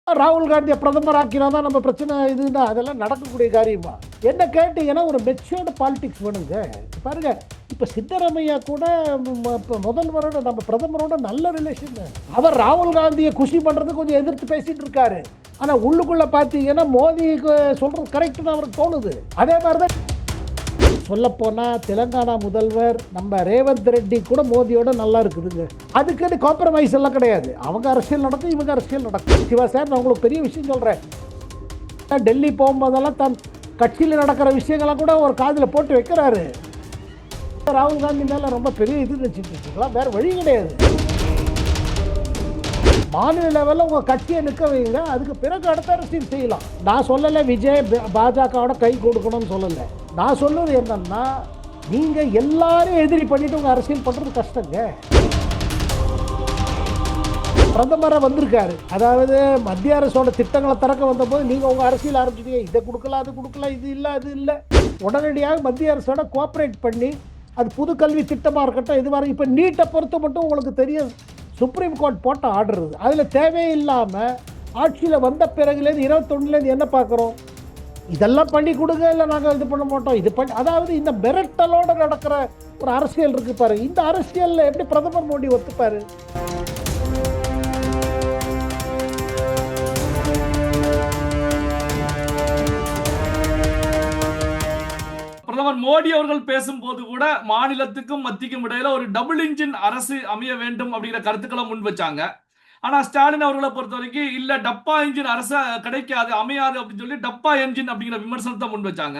ராகுல் காந்தியை பிரதமர் ஆக்கினா தான் நம்ம பிரச்சனை இதுன்னா அதெல்லாம் நடக்கக்கூடிய காரியமா? என்ன கேட்டீங்கன்னா ஒரு மெச்சூர்டு பாலிடிக்ஸ் வேணுங்க. பாருங்க, இப்போ சித்தராமையா கூட இப்போ முதல்வரோட நம்ம பிரதமரோட நல்ல ரிலேஷன். அவர் ராகுல் காந்தியை குஷி பண்ணுறது கொஞ்சம் எதிர்த்து பேசிட்டு இருக்காரு. ஆனால் உள்ளுக்குள்ளே பார்த்தீங்கன்னா மோடிக்கு சொல்கிறது கரெக்டுன்னு அவருக்கு தோணுது. அதே மாதிரி தான் சொல்லப்போனால் தெலுங்கானா முதல்வர் நம்ம ரேவந்த் ரெட்டி கூட மோதியோட நல்லா இருக்குதுங்க. அதுக்குன்னு காம்ப்ரமைஸ் எல்லாம் கிடையாது. அவங்க அரசியல் நடக்கும், இவங்க அரசியல் நடக்கும். சிவா சார், நான் உங்களுக்கு பெரிய விஷயம் சொல்கிறேன். டெல்லி போகும்போதெல்லாம் தன் கட்சியில் நடக்கிற விஷயங்கள்லாம் கூட ஒரு காதில் போட்டு வைக்கிறாரு. ராகுல் காந்தி மேலே ரொம்ப பெரிய இது நினச்சிட்டு வேறு வழி கிடையாது. மாநில லெவலில் உங்கள் கட்சியை நிற்க வைங்க, அதுக்கு பிறகு அடுத்த அரசியல் செய்யலாம். நான் சொல்லலை விஜய் பாஜகவோட கை கொடுக்கணும்னு சொல்லலை. நான் சொல்லுவது என்னன்னா, நீங்கள் எல்லாரும் எதிரி பண்ணிட்டு உங்கள் அரசியல் பண்ணுறது கஷ்டங்க. பிரதமராக வந்திருக்காரு, அதாவது மத்திய அரசோட திட்டங்களை திறக்க வந்தபோது நீங்கள் உங்கள் அரசியல் ஆரம்பிச்சிட்டீங்க. இதை கொடுக்கலாம், அது கொடுக்கலாம், இது இல்லை, அது இல்லை. உடனடியாக மத்திய அரசோட கோஆப்ரேட் பண்ணி அது புது கல்வி திட்டமாக இருக்கட்டும், இது மாதிரி இப்போ நீட்டை பொறுத்த மட்டும் உங்களுக்கு தெரியும், சுப்ரீம் கோர்ட் போட்ட ஆர்டர் இருக்குது. அதில் தேவையில்லாமல் ஆட்சியில் வந்த பிறகுலேருந்து 21லேருந்து என்ன பார்க்குறோம், இதெல்லாம் பண்ணி கொடுங்க, இல்லை நாங்கள் இது பண்ண மாட்டோம், இது பண்ணி, அதாவது இந்த மிரட்டலோடு நடக்கிற ஒரு அரசியல் இருக்குது பாரு. இந்த அரசியலில் எப்படி பிரதமர் மோடி ஒத்துப்பார்? பிரதமர் மோடி அவர்கள் பேசும்போது கூட மாநிலத்துக்கும் மத்திக்கும் இடையில ஒரு டபுள் இன்ஜின் அரசு அமைய வேண்டும் அப்படிங்கிற கருத்துக்களை முன் வச்சாங்க. ஆனா ஸ்டாலின் அவர்களை பொறுத்த வரைக்கும் இல்ல, டப்பா இன்ஜின் அரசு கிடைக்காது, அமையாது அப்படின்னு சொல்லி டப்பா என்ஜின் அப்படிங்கிற விமர்சனத்தை முன் வச்சாங்க.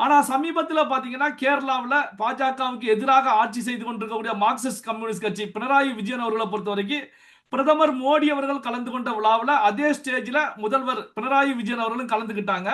ஆனா சமீபத்தில் பாத்தீங்கன்னா கேரளாவில் பாஜகவுக்கு எதிராக ஆட்சி செய்து கொண்டிருக்கக்கூடிய மார்க்சிஸ்ட் கம்யூனிஸ்ட் கட்சி பினராயி விஜயன் அவர்களை பொறுத்த வரைக்கும் பிரதமர் மோடி அவர்கள் கலந்து கொண்ட விழாவில் அதே ஸ்டேஜில் முதல்வர் பினராயி விஜயன் அவர்களும் கலந்துக்கிட்டாங்க.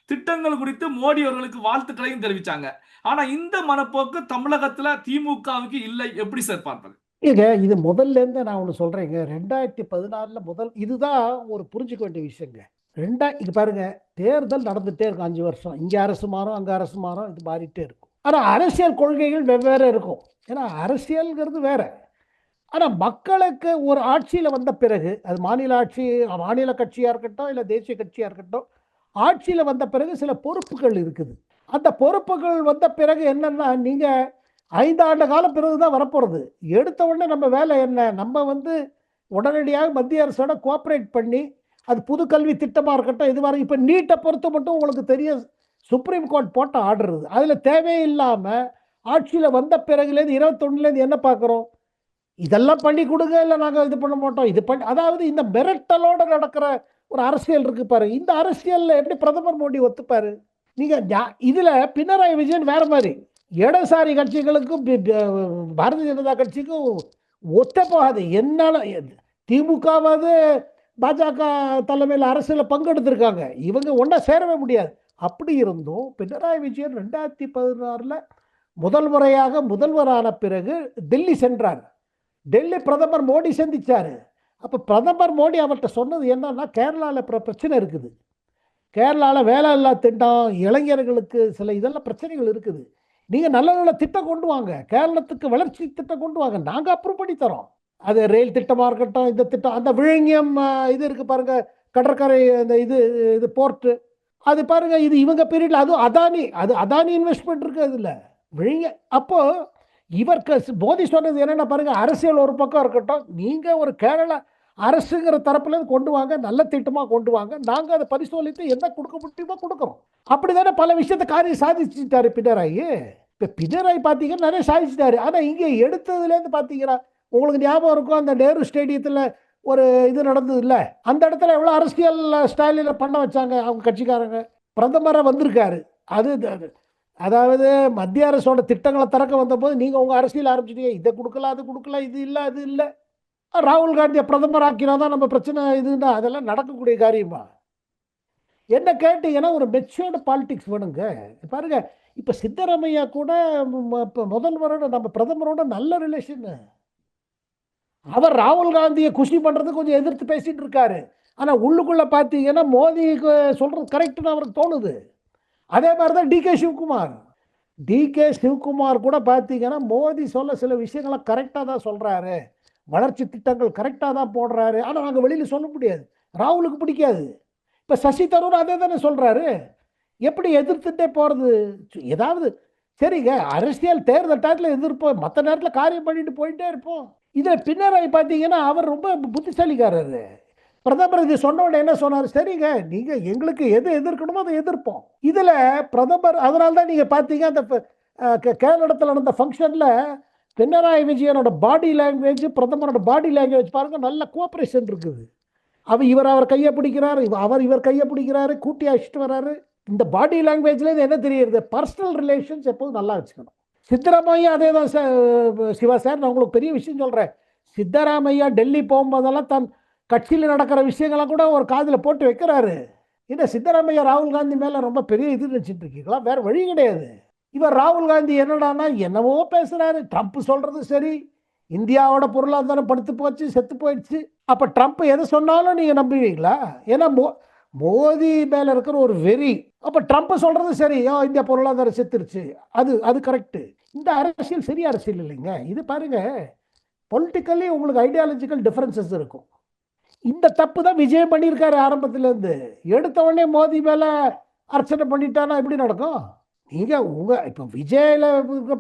திட்டங்கள் குறித்து மோடி அவர்களுக்கு வாழ்த்துக்களையும் தெரிவிச்சாங்க. ஆனா இந்த மனப்போக்கு தமிழகத்துல திமுகவுக்கு இல்லை. எப்படி சார் பார்ப்பது? இது முதல்ல இருந்து நான் ஒன்று சொல்றேங்க. 2016 முதல் இதுதான் ஒரு புரிஞ்சுக்க வேண்டிய விஷயங்க. இது பாருங்க, தேர்தல் நடந்துட்டே இருக்கும் 5 வருஷம். இங்க அரசு மாறும், அங்க அரசு மாறும், இது மாறிட்டே இருக்கும். ஆனா அரசியல் கொள்கைகள் வெவ்வேறு இருக்கும். ஏன்னா அரசியல்ங்கிறது வேற. ஆனா மக்களுக்கு ஒரு ஆட்சியில வந்த பிறகு, அது மாநில ஆட்சி, மாநில கட்சியா இருக்கட்டும், இல்ல தேசிய கட்சியா இருக்கட்டும், ஆட்சியில் வந்த பிறகு சில பொறுப்புகள் இருக்குது. அந்த பொறுப்புகள் வந்த பிறகு என்னன்னா, நீங்கள் 5 ஆண்டு காலம் பிறகு தான் வரப்போகிறது. எடுத்த உடனே நம்ம வேலை என்ன, நம்ம உடனடியாக மத்திய அரசோட கோஆப்ரேட் பண்ணி அது புது கல்வி திட்டமாக இருக்கட்டும், இது மாதிரி இப்போ நீட்டை பொறுத்த மட்டும் உங்களுக்கு தெரியும், சுப்ரீம் கோர்ட் போட்ட ஆர்டர் இருக்குது. அதில் தேவையில்லாமல் ஆட்சியில் வந்த பிறகுலேருந்து 21லேருந்து என்ன பார்க்குறோம், இதெல்லாம் பண்ணி கொடுங்க, இல்லை நாங்கள் இது பண்ண மாட்டோம், இது பண்ணி, அதாவது இந்த மிரட்டலோடு நடக்கிற ஒரு அரசியல் இருக்கு பாரு. இந்த அரசியலில் எப்படி பிரதமர் மோடி ஒத்துப்பாரு? நீங்க இதுல பினராயி விஜயன் வேற மாதிரி, இடதுசாரி கட்சிகளுக்கும் பாரதிய ஜனதா கட்சிக்கும் ஒத்த போகாது. என்னால திமுகவாவது பாஜக தலைமையில் அரசியல் பங்கெடுத்திருக்காங்க, இவங்க ஒன்றா சேரவே முடியாது. அப்படி இருந்தும் பினராயி விஜயன் 2016 முதல் முறையாக முதல்வரான பிறகு டெல்லி சென்றார். டெல்லி பிரதமர் மோடி சந்திச்சாரு. அப்போ பிரதமர் மோடி அவர்கிட்ட சொன்னது என்னன்னா, கேரளாவில் பிரச்சனை இருக்குது, கேரளாவில் வேலை இல்லா திட்டம், இளைஞர்களுக்கு சில இதெல்லாம் பிரச்சனைகள் இருக்குது, நீங்கள் நல்ல நல்ல திட்டம் கொண்டு வாங்க, கேரளத்துக்கு வளர்ச்சி திட்டம் கொண்டு வாங்க, நாங்கள் அப்ரூவ் பண்ணி தரோம். அது ரயில் திட்டமாக இருக்கட்டும், இந்த திட்டம், அந்த விழுங்கியம் இது இருக்குது பாருங்க, கடற்கரை, அந்த இது இது போர்ட்டு, அது பாருங்க, இது இவங்க பீரியடில், அதுவும் அதானி, அது அதானி இன்வெஸ்ட்மெண்ட் இருக்குது அதில் விழுங்க. அப்போது இவருக்கு மோடி சொன்னது என்னென்ன பாருங்க, அரசியல் ஒரு பக்கம் இருக்கட்டும், நீங்கள் ஒரு கேரளா அரசுங்கிற தரப்புலேருந்து கொண்டு வாங்க, நல்ல திட்டமாக கொண்டு வாங்க, நாங்கள் அதை பரிசோதித்து என்ன கொடுக்க முடியுமோ கொடுக்குறோம். அப்படி தானே பல விஷயத்தை காரியம் சாதிச்சுட்டாரு பினராயி. இப்போ பினராயி பார்த்தீங்கன்னா நிறைய சாதிச்சுட்டாரு. ஆனால் இங்கே எடுத்ததுலேருந்து பார்த்தீங்கன்னா உங்களுக்கு ஞாபகம் இருக்கும், அந்த நேரு ஸ்டேடியத்தில் ஒரு இது நடந்தது இல்லை, அந்த இடத்துல எவ்வளோ அரசியல் ஸ்டைலில் பண்ண வச்சாங்க அவங்க கட்சிக்காரங்க. பிரதமராக வந்திருக்காரு, அது அதாவது மத்திய அரசோட திட்டங்களை திறக்க வந்தபோது நீங்கள் உங்கள் அரசியல் ஆரம்பிச்சிட்டீங்க, இதை கொடுக்கலாம், அது கொடுக்கலாம், இது இல்லை, அது இல்லை. ராகுல் காந்தியை பிரதமர் ஆக்கினா தான் நம்ம பிரச்சனை இதுன்னா அதெல்லாம் நடக்கக்கூடிய காரியமா? என்ன கேட்டீங்கன்னா ஒரு மெச்சூர்டு பாலிடிக்ஸ் வேணுங்க. பாருங்க, இப்போ சித்தராமையா கூட இப்போ முதல்வரோட நம்ம பிரதமரோட நல்ல ரிலேஷன். அவர் ராகுல் காந்தியை குஷி பண்ணுறது கொஞ்சம் எதிர்த்து பேசிட்டு இருக்காரு. ஆனால் உள்ளுக்குள்ளே பார்த்தீங்கன்னா மோடிக்கு சொல்கிறது கரெக்டுன்னு அவருக்கு தோணுது. அதே மாதிரி தான் டிகே சிவகுமார் கூட பார்த்தீங்கன்னா மோடி சொல்ல சில விஷயங்கள்லாம் கரெக்டாக தான் சொல்கிறாரு, வளர்ச்சி திட்டங்கள் கரெக்டாக தான் போடுறாரு. ஆனால் நாங்கள் வெளியில் சொல்ல முடியாது, ராகுலுக்கு பிடிக்காது. இப்போ சசி தரூர் அதே தானே சொல்கிறாரு. எப்படி எதிர்த்துட்டே போகிறது? ஏதாவது சரிங்க, அரசியல் தேர்தல் டயத்தில் எதிர்ப்போம், மற்ற நேரத்தில் காரியம் பண்ணிட்டு போயிட்டே இருப்போம். இதில் பின்னராயி பார்த்தீங்கன்னா அவர் ரொம்ப புத்திசாலிக்காரரு. பிரதமர் இது சொன்ன உடனே என்ன சொன்னார்? சரிங்க, நீங்கள் எங்களுக்கு எது எதிர்க்கணுமோ அதை எதிர்ப்போம். இதில் பிரதமர் அதனால தான் நீங்கள் பார்த்தீங்க அந்த கேரளத்தில் நடந்த ஃபங்க்ஷனில் பினராயி விஜயனோட பாடி லாங்குவேஜ், பிரதமரோட பாடி லாங்குவேஜ் பாருங்கள், நல்ல கோஆப்ரேஷன் இருக்குது. அவர் கையை பிடிக்கிறாரு, இவர் கையை பிடிக்கிறாரு, கூட்டி அழைச்சிட்டு வர்றாரு. இந்த பாடி லாங்குவேஜ்ல என்ன தெரியுது? பர்சனல் ரிலேஷன்ஸ் எப்போதும் நல்லா வச்சுக்கணும். சித்தராமையா அதே தான் சிவா சார், நான் உங்களுக்கு பெரிய விஷயம் சொல்கிறேன். சித்தராமையா டெல்லி போகும்போதெல்லாம் தன் கட்சியில் நடக்கிற விஷயங்கள்லாம் கூட ஒரு காதில் போட்டு வைக்கிறாரு. இந்த சித்தராமையா ராகுல் காந்தி மேலே ரொம்ப பெரிய இது நினச்சிட்டு இருக்கீங்களா? வேற வழி கிடையாது. இவர் ராகுல் காந்தி என்னடானா என்னவோ பேசுகிறாரு. ட்ரம்ப் சொல்கிறது சரி, இந்தியாவோட பொருளாதாரம் படுத்து போச்சு, செத்து போயிடுச்சு. அப்போ ட்ரம்ப் எதை சொன்னாலும் நீங்கள் நம்புவீங்களா? ஏன்னா மோதி மேலே இருக்கிற ஒரு வெறி. அப்போ ட்ரம்ப் சொல்கிறது சரி, இந்தியா பொருளாதாரம் செத்துருச்சு, அது கரெக்டு. இந்த அரசியல் சரி அரசியல் இல்லைங்க. இது பாருங்க, பொலிட்டிக்கலி உங்களுக்கு ஐடியாலஜிக்கல் டிஃபரன்சஸ் இருக்கும். இந்த தப்பு தான் விஜய் பண்ணியிருக்காரு ஆரம்பத்திலேருந்து. எடுத்த உடனே மோதி மேலே அர்ச்சனை பண்ணிட்டானா எப்படி நடக்கும்? நீங்கள் இப்போ விஜயில்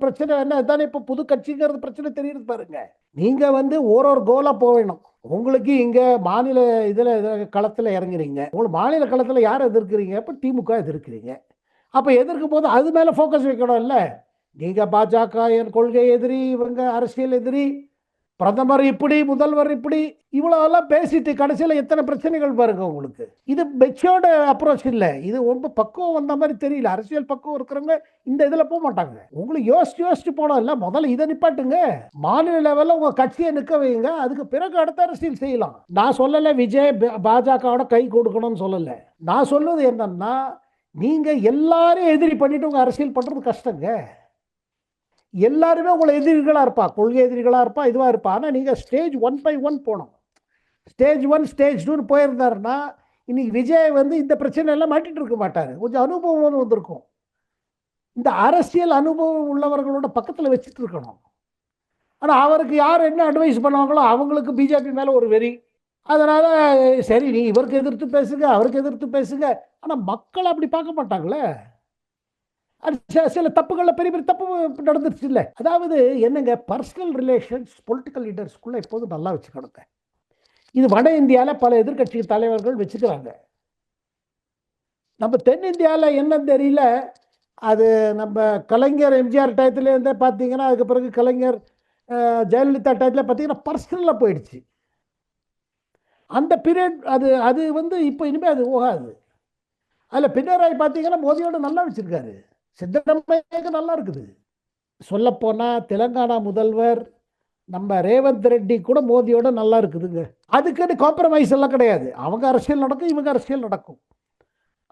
பிரச்சனை என்ன தானே, இப்போ புது கட்சிங்கிறது பிரச்சனை தெரியுது பாருங்க. நீங்கள் ஒரு கோலாக போகணும். உங்களுக்கு இங்கே மாநில இதில் களத்தில் இறங்குறீங்க, உங்களுக்கு மாநில களத்தில் யார் எதிர்க்கிறீங்க? இப்போ திமுக எதிர்க்கிறீங்க. அப்போ எதிர்க்கும் போது அது மேலே ஃபோக்கஸ் வைக்கணும் இல்லை? நீங்கள் பாஜக என் கொள்கை எதிரி, இவங்க அரசியல் எதிரி, பிரதமர் இப்படி, முதல்வர் இப்படி, இவ்வளோலாம் பேசிட்டு கடைசியில் எத்தனை பிரச்சனைகள் பாருங்க உங்களுக்கு. இது மெச்சோர்டு அப்ரோச் இல்லை. இது ரொம்ப பக்குவம் வந்த மாதிரி தெரியல. அரசியல் பக்குவம் இருக்கிறவங்க இந்த இதில் போக மாட்டாங்க. உங்களுக்கு யோசிச்சு போனோம் இல்லை, முதல்ல இதை நிப்பாட்டுங்க. மாநில லெவலில் உங்கள் கட்சியை நிற்க வைங்க, அதுக்கு பிறகு அடுத்த அரசியல் செய்யலாம். நான் சொல்லலை விஜய் பாஜகவோட கை கொடுக்கணும்னு சொல்லலை. நான் சொல்லுவது என்னன்னா, நீங்கள் எல்லாரையும் எதிரி பண்ணிட்டு உங்கள் அரசியல் பண்ணுறது கஷ்டங்க. எல்லாருமே உங்களை எதிரிகளாக இருப்பா, கொள்கை எதிரிகளாக இருப்பா, இதுவாக இருப்பா. ஆனால் நீங்கள் ஸ்டேஜ் 1 by 1 போனோம். ஸ்டேஜ் 1 ஸ்டேஜ் 2 போயிருந்தாருன்னா இன்னைக்கு விஜய் இந்த பிரச்சனை எல்லாம் மாட்டிட்டு இருக்க மாட்டார். கொஞ்சம் அனுபவம் வந்திருக்கும். இந்த அரசியல் அனுபவம் உள்ளவர்களோட பக்கத்தில் வச்சுட்டு இருக்கணும். ஆனால் அவருக்கு யார் என்ன அட்வைஸ் பண்ணுவாங்களோ அவங்களுக்கு பிஜேபி மேலே ஒரு வெறி. அதனால் சரி, நீ இவருக்கு எதிர்த்து பேசுங்க, அவருக்கு எதிர்த்து பேசுங்க. ஆனால் மக்கள் அப்படி பார்க்க மாட்டாங்களே. சில தப்புகளில் பெரிய பெரிய தப்பு நடந்துருச்சு இல்லை? அதாவது என்னங்க, பர்சனல் ரிலேஷன்ஸ் பொலிட்டிக்கல் லீடர்ஸ்குள்ளே எப்போதும் நல்லா வச்சுக்கணுங்க. இது வட இந்தியாவில் பல எதிர்கட்சி தலைவர்கள் வச்சுக்கிறாங்க. நம்ம தென்னிந்தியாவில் என்ன தெரியல. அது நம்ம கலைஞர் எம்ஜிஆர் டயத்துலேருந்தே பார்த்தீங்கன்னா, அதுக்கு பிறகு கலைஞர் ஜெயலலிதா டயத்தில் பார்த்தீங்கன்னா பர்சனலாக போயிடுச்சு. அந்த பீரியட் அது இப்போ இனிமேல் அது போகாது. அதில் பின்னராயி பார்த்தீங்கன்னா மோதியோட நல்லா வச்சுருக்காரு, சித்தராமையாவுக்கு நல்லா இருக்குது. சொல்லப்போனால் தெலுங்கானா முதல்வர் நம்ம ரேவந்த் ரெட்டி கூட மோதியோட நல்லா இருக்குதுங்க. அதுக்குன்னு காம்ப்ரமைஸ் எல்லாம் கிடையாது. அவங்க அரசியல் நடக்கும், இவங்க அரசியல் நடக்கும்.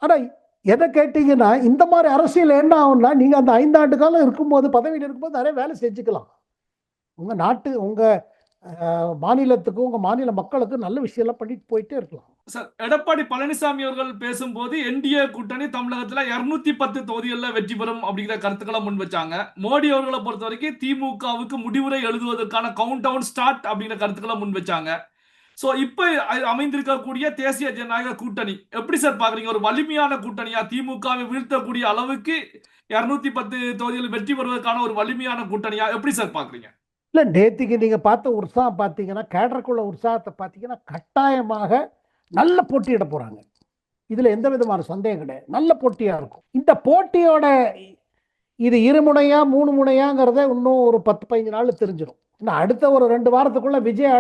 ஆனால் எதை கேட்டிங்கன்னா, இந்த மாதிரி அரசியல் என்ன ஆகும்னா, நீங்கள் அந்த 5 ஆண்டு காலம் இருக்கும்போது, பதவியில் இருக்கும்போது நிறைய வேலை செஞ்சுக்கலாம். உங்கள் நாட்டு, உங்கள் மாநிலத்துக்கு, உங்கள் மாநில மக்களுக்கு நல்ல விஷயம்லாம் பண்ணிட்டு போயிட்டே இருக்கலாம். சார், எடப்பாடி பழனிசாமி அவர்கள் பேசும்போது என்டிஏ கூட்டணி தமிழகத்துல 210 தொகுதிகளில் வெற்றி பெறும் அப்படிங்கிற கருத்துக்களை முன் வச்சாங்க. மோடி அவர்களை பொறுத்த வரைக்கும் திமுகவுக்கு முடிவுரை எழுதுவதற்கான கவுண்ட் டவுன் ஸ்டார்ட் அப்படிங்கிற கருத்துக்களை முன் வச்சாங்க. சோ இப்ப அமைந்திருக்கக்கூடிய தேசிய ஜனநாயக கூட்டணி எப்படி சார் பாக்குறீங்க? ஒரு வலிமையான கூட்டணியா, திமுகவை வீழ்த்தக்கூடிய அளவுக்கு 210 தொகுதிகளில் வெற்றி பெறுவதற்கான ஒரு வலிமையான கூட்டணியா எப்படி சார் பாக்குறீங்க? இல்லை, நேற்றுக்கு நீங்கள் பார்த்த உற்சாகம் பார்த்தீங்கன்னா, கேடருக்குள்ள உற்சாகத்தை பார்த்தீங்கன்னா, கட்டாயமாக நல்ல போட்டியிட போகிறாங்க. இதில் எந்த விதமான சந்தேகம் கிடையாது. நல்ல போட்டியாக இருக்கும். இந்த போட்டியோட இது 2 முனையா 3 முனையாங்கிறத இன்னும் ஒரு 10-15 நாள் தெரிஞ்சிடும். இன்னும் அடுத்த ஒரு 2 வாரத்துக்குள்ள விஜய்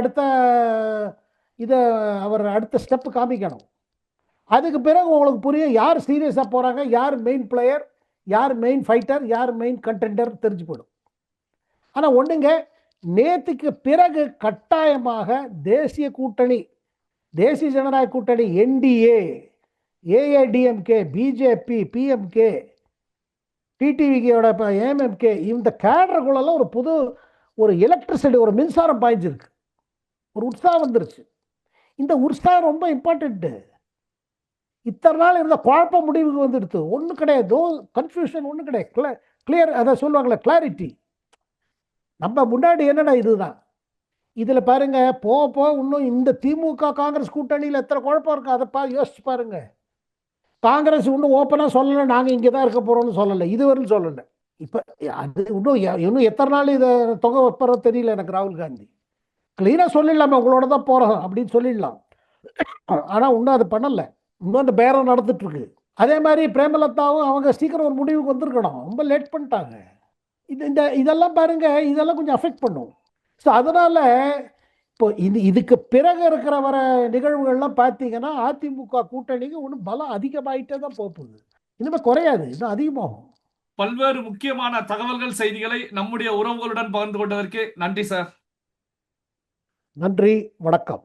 அவர் அடுத்த ஸ்டெப் காமிக்கணும். அதுக்கு பிறகு உங்களுக்கு புரியும் யார் சீரியஸாக போகிறாங்க, யார் மெயின் பிளேயர், யார் மெயின் ஃபைட்டர், யார் மெயின் கண்டெண்டர் தெரிஞ்சு போயிடும். ஆனால் ஒன்றுங்க, நேற்றுக்கு பிறகு கட்டாயமாக தேசிய கூட்டணி, தேசிய ஜனநாயக கூட்டணி, என்டிஏ, ஏஐடிஎம்கே, பிஜேபி, பிஎம்கே, டிடிவிகேயோட ஏஎம்எம்கே, இந்த கேடருக்குள்ளெல்லாம் ஒரு புது ஒரு எலக்ட்ரிசிட்டி, ஒரு மின்சாரம் பாய்ஞ்சிருக்கு, ஒரு உற்சாகம் வந்துருச்சு. இந்த உற்சாகம் ரொம்ப இம்பார்ட்டண்ட்டு. இத்தனை நாள் இருந்த குழப்ப முடிவுக்கு வந்துடுது. ஒன்றும் கிடையாது, கன்ஃபியூஷன் ஒன்றும் கிடையாது, கிளியர். அதை சொல்லுவாங்களே கிளாரிட்டி. நம்ம முன்னாடி என்னடா இதுதான், இதுல பாருங்க, போக போக இன்னும் இந்த திமுக காங்கிரஸ் கூட்டணியில் எத்தனை குழப்பம் இருக்கு அதை யோசிச்சு பாருங்க. காங்கிரஸ் இன்னும் ஓப்பனா சொல்லலை, நாங்க இங்கே தான் இருக்க போறோம்னு சொல்லலை, இதுவரையும் சொல்லலை. இப்ப அது இன்னும் எத்தனை நாள் இதை தொகை வைப்பறோ தெரியல எனக்கு. ராகுல் காந்தி கிளீனா சொல்லிடலாமே, உங்களோட தான் போறோம் அப்படின்னு சொல்லிடலாம். ஆனா இன்னும் அது பண்ணல. இன்னும் அந்த பேரம் நடந்துட்டு இருக்கு. அதே மாதிரி பிரேமலதாவும் அவங்க சீக்கிரம் ஒரு முடிவுக்கு வந்திருக்கணும், ரொம்ப லேட் பண்ணிட்டாங்க. இதெல்லாம் பாருங்க, இதெல்லாம் கொஞ்சம் அஃபெக்ட் பண்ணும். ஸோ அதனால இப்போ இதுக்கு பிறகு இருக்கிற வர நிகழ்வுகள்லாம் பார்த்தீங்கன்னா அதிமுக கூட்டணிக்கு ஒன்றும் பலம் அதிகமாயிட்டே தான் போகுது. இனிமே குறையாது, இன்னும் அதிகமாகும். பல்வேறு முக்கியமான தகவல்கள், செய்திகளை நம்முடைய உறவுகளுடன் பகிர்ந்து கொண்டதற்கு நன்றி சார். நன்றி, வணக்கம்.